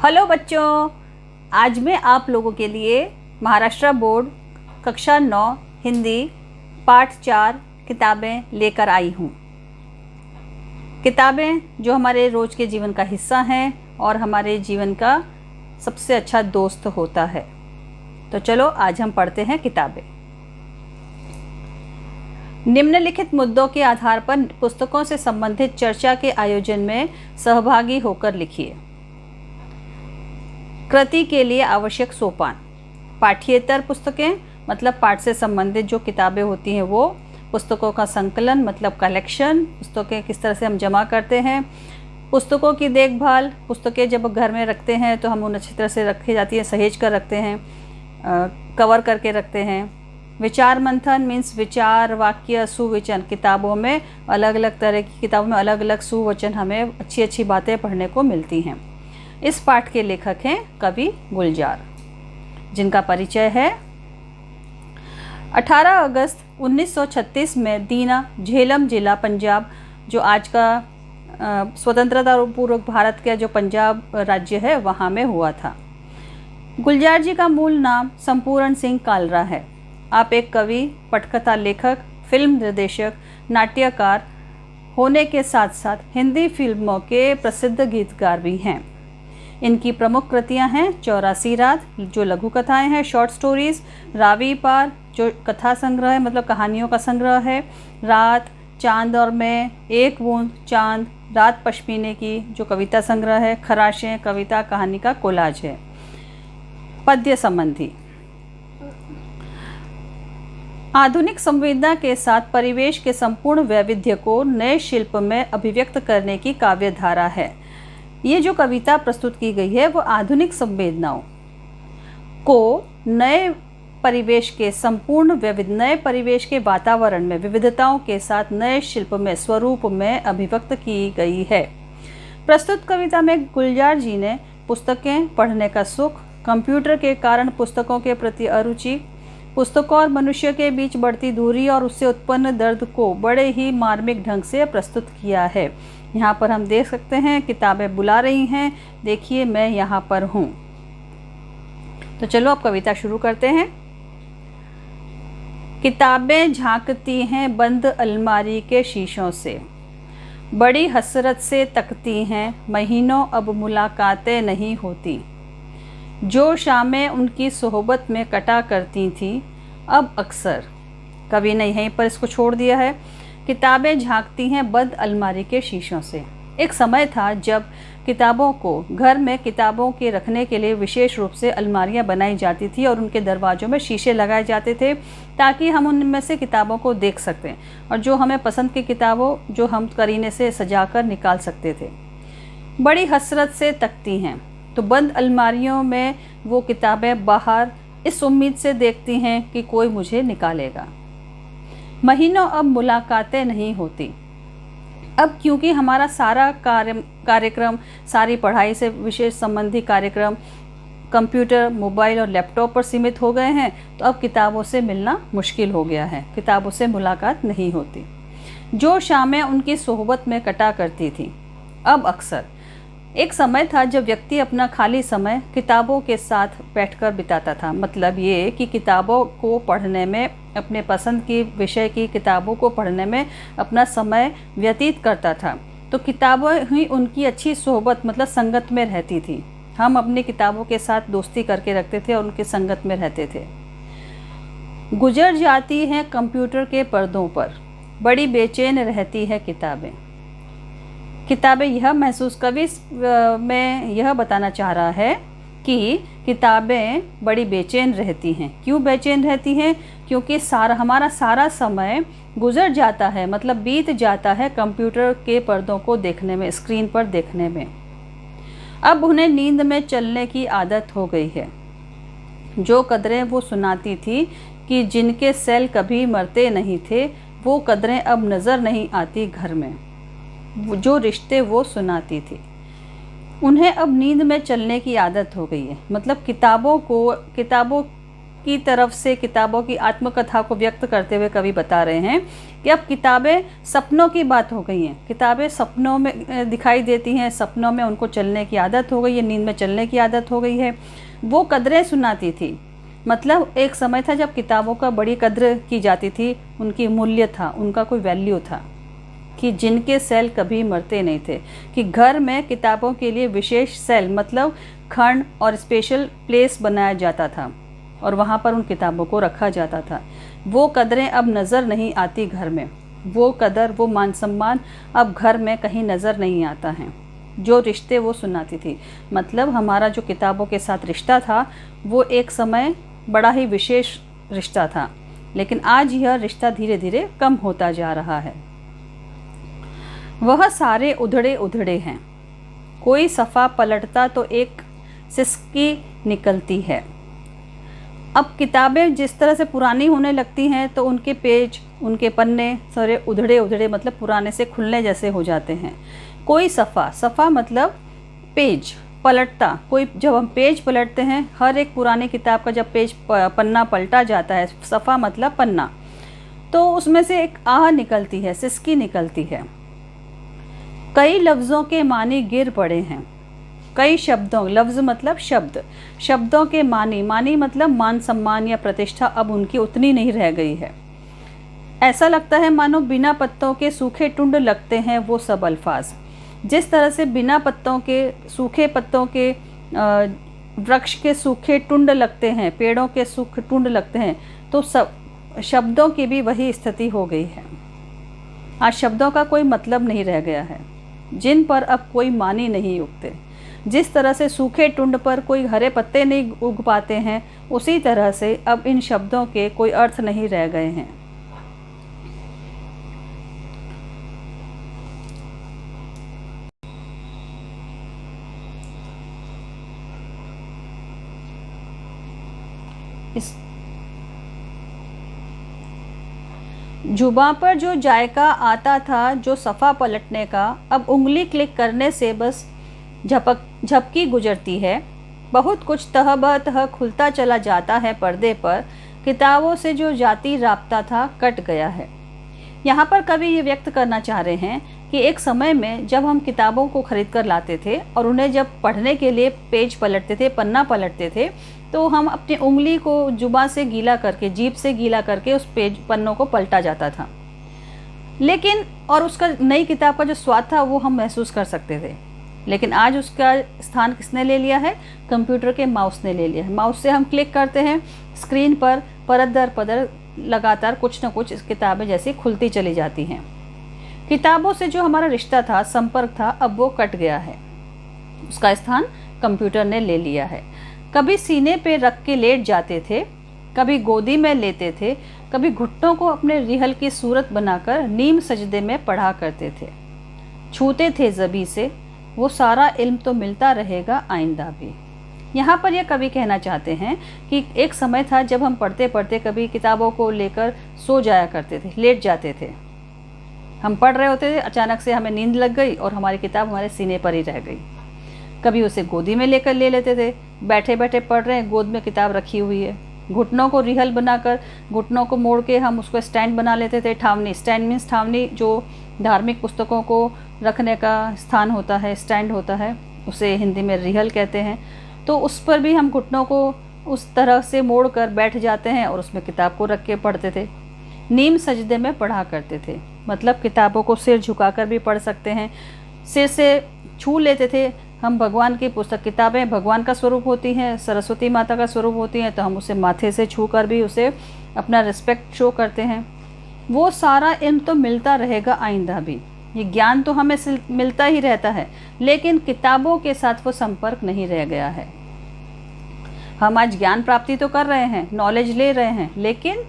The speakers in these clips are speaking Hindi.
हेलो बच्चों, आज मैं आप लोगों के लिए महाराष्ट्र बोर्ड कक्षा 9 हिंदी पाठ 4 किताबें लेकर आई हूँ। किताबें जो हमारे रोज़ के जीवन का हिस्सा हैं और हमारे जीवन का सबसे अच्छा दोस्त होता है। तो चलो आज हम पढ़ते हैं किताबें। निम्नलिखित मुद्दों के आधार पर पुस्तकों से संबंधित चर्चा के आयोजन में सहभागी होकर लिखिए। कृति के लिए आवश्यक सोपान। पाठ्येतर पुस्तकें मतलब पाठ से संबंधित जो किताबें होती हैं वो, पुस्तकों का संकलन मतलब कलेक्शन, पुस्तकें किस तरह से हम जमा करते हैं, पुस्तकों की देखभाल, पुस्तकें जब घर में रखते हैं तो हम उन अच्छी तरह से रखी जाती है, सहेज कर रखते हैं, कवर करके रखते हैं। विचार मंथन मीन्स विचार, वाक्य, सुवचन। किताबों में अलग अलग तरह की किताबों में अलग अलग सुवचन हमें अच्छी अच्छी बातें पढ़ने को मिलती हैं। इस पाठ के लेखक हैं कवि गुलजार, जिनका परिचय है। 18 अगस्त 1936 में दीना, झेलम जिला, पंजाब, जो आज का स्वतंत्रता पूर्व भारत का जो पंजाब राज्य है वहाँ में हुआ था। गुलजार जी का मूल नाम संपूर्ण सिंह कालरा है। आप एक कवि, पटकथा लेखक, फिल्म निर्देशक, नाट्यकार होने के साथ साथ हिंदी फिल्मों के प्रसिद्ध गीतकार भी हैं। इनकी प्रमुख कृतियां हैं 84 रात जो लघु कथाएं हैं, शॉर्ट स्टोरीज, रावी पार जो कथा संग्रह है मतलब कहानियों का संग्रह है, रात, चांद और मैं, एक बूंद चांद, रात पश्मीने की जो कविता संग्रह है, खराशें कविता कहानी का कोलाज है। पद्य संबंधी। आधुनिक संवेदना के साथ परिवेश के संपूर्ण वैविध्य को नए शिल्प में अभिव्यक्त करने की काव्यधारा है। ये जो कविता प्रस्तुत की गई है वो आधुनिक संवेदनाओं को नए परिवेश के संपूर्ण नए परिवेश के वातावरण में विविधताओं के साथ नए शिल्प में स्वरूप में अभिव्यक्त की गई है। प्रस्तुत कविता में गुलजार जी ने पुस्तकें पढ़ने का सुख, कंप्यूटर के कारण पुस्तकों के प्रति अरुचि, पुस्तकों और मनुष्य के बीच बढ़ती दूरी और उससे उत्पन्न दर्द को बड़े ही मार्मिक ढंग से प्रस्तुत किया है। यहाँ पर हम देख सकते हैं किताबें बुला रही हैं, देखिए मैं यहाँ पर हूँ। तो चलो अब कविता शुरू करते हैं। किताबें झांकती हैं बंद अलमारी के शीशों से, बड़ी हसरत से तकती हैं, महीनों अब मुलाकातें नहीं होती। जो शामें उनकी सोहबत में कटा करती थी अब अक्सर। कवि ने यहीं पर इसको छोड़ दिया है। किताबें झांकती हैं बंद अलमारी के शीशों से। एक समय था जब किताबों को घर में किताबों के रखने के लिए विशेष रूप से अलमारियां बनाई जाती थी और उनके दरवाज़ों में शीशे लगाए जाते थे ताकि हम उनमें से किताबों को देख सकें और जो हमें पसंद की किताबों जो हम करीने से सजाकर निकाल सकते थे। बड़ी हसरत से तकती हैं तो बंद अलमारियों में वो किताबें बाहर इस उम्मीद से देखती हैं कि कोई मुझे निकालेगा। महीनों अब मुलाकातें नहीं होती। अब क्योंकि हमारा सारा कार्यक्रम, सारी पढ़ाई से विशेष संबंधी कार्यक्रम कंप्यूटर, मोबाइल और लैपटॉप पर सीमित हो गए हैं तो अब किताबों से मिलना मुश्किल हो गया है, किताबों से मुलाकात नहीं होती। जो शामें उनकी सोहबत में कटा करती थी अब अक्सर। एक समय था जब व्यक्ति अपना खाली समय किताबों के साथ बैठकर बिताता था। मतलब ये कि किताबों को पढ़ने में, अपने पसंद की विषय की किताबों को पढ़ने में अपना समय व्यतीत करता था। तो किताबें ही उनकी अच्छी सोहबत मतलब संगत में रहती थी। हम अपनी किताबों के साथ दोस्ती करके रखते थे और उनकी संगत में रहते थे। गुजर जाती हैं कंप्यूटर के पर्दों पर, बड़ी बेचैन रहती है किताबें। किताबें यह महसूस, कवि में यह बताना चाह रहा है कि किताबें बड़ी बेचैन रहती हैं। क्यों बेचैन रहती हैं? क्योंकि हमारा सारा समय गुजर जाता है, मतलब बीत जाता है कंप्यूटर के पर्दों को देखने में, स्क्रीन पर देखने में। अब उन्हें नींद में चलने की आदत हो गई है। जो कदरें वो सुनाती थी कि जिनके सेल कभी मरते नहीं थे, वो कदरें अब नज़र नहीं आती घर में। जो रिश्ते वो सुनाती थी उन्हें अब नींद में चलने की आदत हो गई है। मतलब किताबों की तरफ से किताबों की आत्मकथा को व्यक्त करते हुए कवि बता रहे हैं कि अब किताबें सपनों की बात हो गई हैं। किताबें सपनों में दिखाई देती हैं, सपनों में उनको चलने की आदत हो गई है, नींद में चलने की आदत हो गई है। वो कदरें सुनाती थी, मतलब एक समय था जब किताबों का बड़ी कद्र की जाती थी, उनकी मूल्य था, उनका कोई वैल्यू था, कि जिनके सेल कभी मरते नहीं थे, कि घर में किताबों के लिए विशेष सेल मतलब खंड और स्पेशल प्लेस बनाया जाता था और वहाँ पर उन किताबों को रखा जाता था। वो कदरें अब नज़र नहीं आती घर में, वो कदर, वो मान सम्मान अब घर में कहीं नज़र नहीं आता है। जो रिश्ते वो सुनाती थी, मतलब हमारा जो किताबों के साथ रिश्ता था वो एक समय बड़ा ही विशेष रिश्ता था, लेकिन आज यह रिश्ता धीरे धीरे कम होता जा रहा है। वह सारे उधड़े उधड़े हैं, कोई सफ़ा पलटता तो एक सिसकी निकलती है। अब किताबें जिस तरह से पुरानी होने लगती हैं तो उनके पेज, उनके पन्ने सारे उधड़े उधड़े, मतलब पुराने से खुलने जैसे हो जाते हैं। कोई सफ़ा मतलब पेज पलटता, कोई जब हम पेज पलटते हैं, हर एक पुरानी किताब का जब पेज पन्ना पलटा जाता है, सफ़ा मतलब पन्ना, तो उसमें से एक आह निकलती है, सिसकी निकलती है। कई लफ्ज़ों के मानी गिर पड़े हैं, कई शब्दों, लफ्ज़ मतलब शब्द, शब्दों के मानी मतलब मान सम्मान या प्रतिष्ठा अब उनकी उतनी नहीं रह गई है। ऐसा लगता है मानो बिना पत्तों के सूखे टुंड लगते हैं वो सब अल्फाज। जिस तरह से बिना पत्तों के, सूखे पत्तों के वृक्ष के सूखे टुंड लगते हैं, पेड़ों के सूखे टुंड लगते हैं, तो सब शब्दों की भी वही स्थिति हो गई है। आज शब्दों का कोई मतलब नहीं रह गया है, जिन पर अब कोई मानी नहीं उगते। जिस तरह से सूखे टुंड पर कोई हरे पत्ते नहीं उग पाते हैं, उसी तरह से अब इन शब्दों के कोई अर्थ नहीं रह गए हैं। इस जुबां पर जो जायका आता था, जो सफ़ा पलटने का, अब उंगली क्लिक करने से बस झपकी गुजरती है। बहुत कुछ तह ब तह खुलता चला जाता है पर्दे पर। किताबों से जो जाती राब्ता था कट गया है। यहाँ पर कवि ये व्यक्त करना चाह रहे हैं कि एक समय में जब हम किताबों को खरीद कर लाते थे और उन्हें जब पढ़ने के लिए पेज पलटते थे, पन्ना पलटते थे, तो हम अपनी उंगली को जुबान से गीला करके, जीभ से गीला करके उस पेज पन्नों को पलटा जाता था। लेकिन और उसका नई किताब का जो स्वाद था वो हम महसूस कर सकते थे। लेकिन आज उसका स्थान किसने ले लिया है? कंप्यूटर के माउस ने ले लिया है। माउस से हम क्लिक करते हैं, स्क्रीन पर परत दर परत लगातार कुछ न कुछ इस किताबें जैसी खुलती चली जाती हैं। किताबों से जो हमारा रिश्ता था, संपर्क था, अब वो कट गया है। उसका स्थान कंप्यूटर ने ले लिया है। कभी सीने पे रख के लेट जाते थे, कभी गोदी में लेते थे, कभी घुटनों को अपने रिहल की सूरत बनाकर नीम सजदे में पढ़ा करते थे। छूते थे ज़बी से, वो सारा इल्म तो मिलता रहेगा आइंदा भी। यहाँ पर यह कवि कहना चाहते हैं कि एक समय था जब हम पढ़ते पढ़ते कभी किताबों को लेकर सो जाया करते थे, लेट जाते थे। हम पढ़ रहे होते थे, अचानक से हमें नींद लग गई और हमारी किताब हमारे सीने पर ही रह गई। कभी उसे गोदी में लेकर ले लेते थे, बैठे बैठे पढ़ रहे हैं, गोद में किताब रखी हुई है। घुटनों को रिहल बनाकर, घुटनों को मोड़ के हम उसको स्टैंड बना लेते थे। ठावनी, स्टैंड मीन्स ठावनी, जो धार्मिक पुस्तकों को रखने का स्थान होता है, स्टैंड होता है, उसे हिंदी में रिहल कहते हैं। तो उस पर भी हम घुटनों को उस तरह से मोड़ कर बैठ जाते हैं और उसमें किताब को रख के पढ़ते थे। नीम सजदे में पढ़ा करते थे, मतलब किताबों को सिर झुकाकर भी पढ़ सकते हैं, सिर से छू लेते थे हम। भगवान की पुस्तक, किताबें भगवान का स्वरूप होती हैं, सरस्वती माता का स्वरूप होती हैं, तो हम उसे माथे से छू कर भी उसे अपना रिस्पेक्ट शो करते हैं। वो सारा इल्म तो मिलता रहेगा आइंदा भी, ये ज्ञान तो हमें मिलता ही रहता है, लेकिन किताबों के साथ वो संपर्क नहीं रह गया है। हम आज ज्ञान प्राप्ति तो कर रहे हैं, नॉलेज ले रहे हैं, लेकिन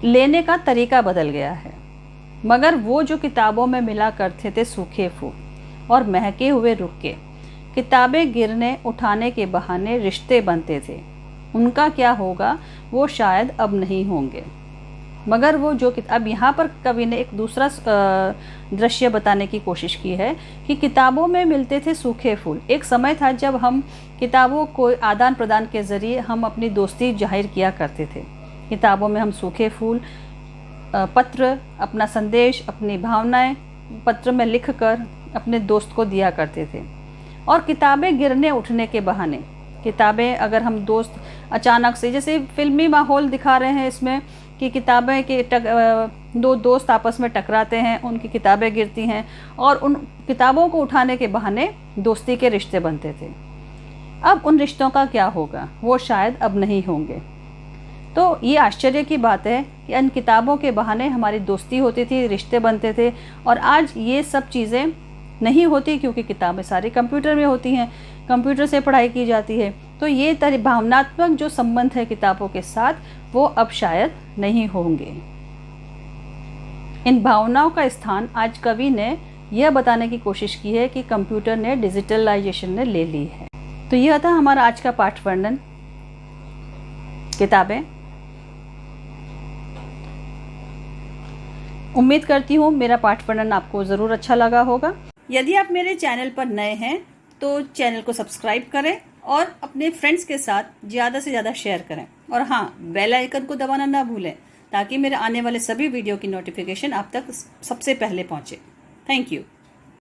लेने का तरीका बदल गया है। मगर वो जो किताबों में मिला करते थे सूखे फूल और महके हुए रुक्के, किताबें गिरने उठाने के बहाने रिश्ते बनते थे, उनका क्या होगा वो शायद अब नहीं होंगे। मगर वो जो अब यहाँ पर कवि ने एक दूसरा दृश्य बताने की कोशिश की है कि किताबों में मिलते थे सूखे फूल। एक समय था जब हम किताबों को आदान प्रदान के ज़रिए हम अपनी दोस्ती जाहिर किया करते थे। किताबों में हम सूखे फूल, पत्र, अपना संदेश, अपनी भावनाएं पत्र में लिखकर अपने दोस्त को दिया करते थे। और किताबें गिरने उठने के बहाने, किताबें अगर हम दोस्त अचानक से, जैसे फिल्मी माहौल दिखा रहे हैं इसमें कि किताबें के दो दोस्त आपस में टकराते हैं, उनकी किताबें गिरती हैं और उन किताबों को उठाने के बहाने दोस्ती के रिश्ते बनते थे। अब उन रिश्तों का क्या होगा, वो शायद अब नहीं होंगे। तो ये आश्चर्य की बात है कि इन किताबों के बहाने हमारी दोस्ती होती थी, रिश्ते बनते थे, और आज ये सब चीज़ें नहीं होती क्योंकि किताबें सारी कंप्यूटर में होती हैं, कंप्यूटर से पढ़ाई की जाती है। तो ये भावनात्मक जो संबंध है किताबों के साथ, वो अब शायद नहीं होंगे। इन भावनाओं का स्थान आज कवि ने यह बताने की कोशिश की है कि कंप्यूटर ने, डिजिटलाइजेशन ने ले ली है। तो यह था हमारा आज का पाठ वर्णन, किताबें। उम्मीद करती हूँ मेरा पाठ वर्णन आपको ज़रूर अच्छा लगा होगा। यदि आप मेरे चैनल पर नए हैं तो चैनल को सब्सक्राइब करें और अपने फ्रेंड्स के साथ ज़्यादा से ज़्यादा शेयर करें। और हाँ, बेल आइकन को दबाना ना भूलें ताकि मेरे आने वाले सभी वीडियो की नोटिफिकेशन आप तक सबसे पहले पहुँचे। Thank you.